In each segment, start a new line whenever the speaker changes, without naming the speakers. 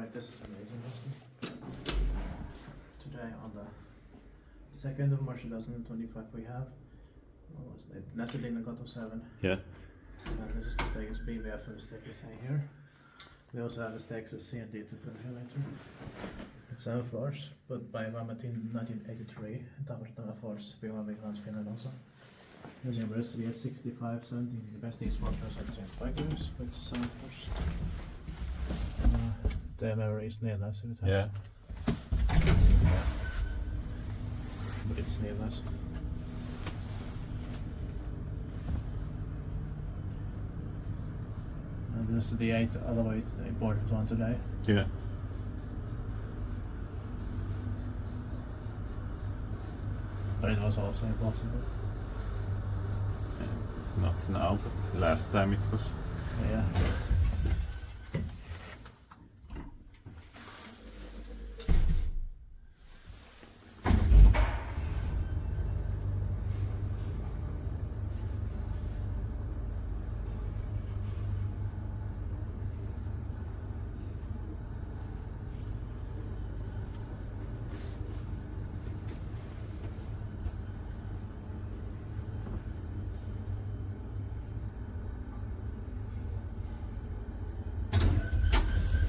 Alright, this is amazing. Today on the 2nd of March 2025 we have, what was it, Näsilinnankatu 7.
Yeah.
And this is the staircase B, we have the staircase A here. We also have the staircase C and D to fill here later. It's 7 floors, but by Valmet in 1983, Tampere floors beyond Finland also. Using recipe at 65, 17, the best is 1% years with 7 floors. Det är is nedläs.
Yeah.
But it's nedläs. And this is the 8th other way important one today.
Yeah.
But it was also impossible.
Not now, but last time it was.
Yeah.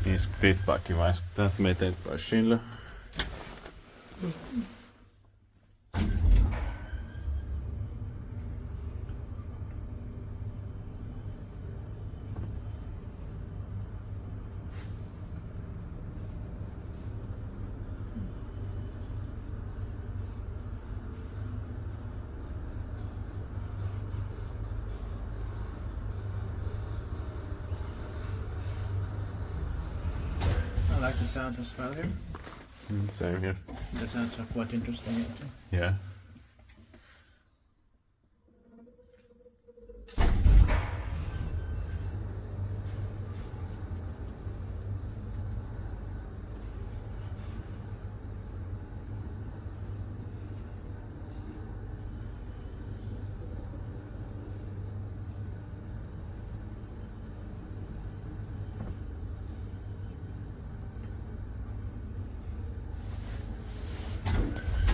Niin splitbackin vai täältä meitä eteenpäin sillä.
I like the sound as well here.
Same here.
The sounds are quite interesting.
Yeah.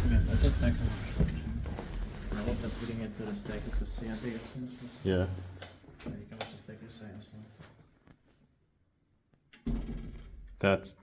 Yeah, that's a technical construction. I hope that putting it to the staircase is C and D as soon as possible.
Yeah.
And you can also staircase A as well.
That's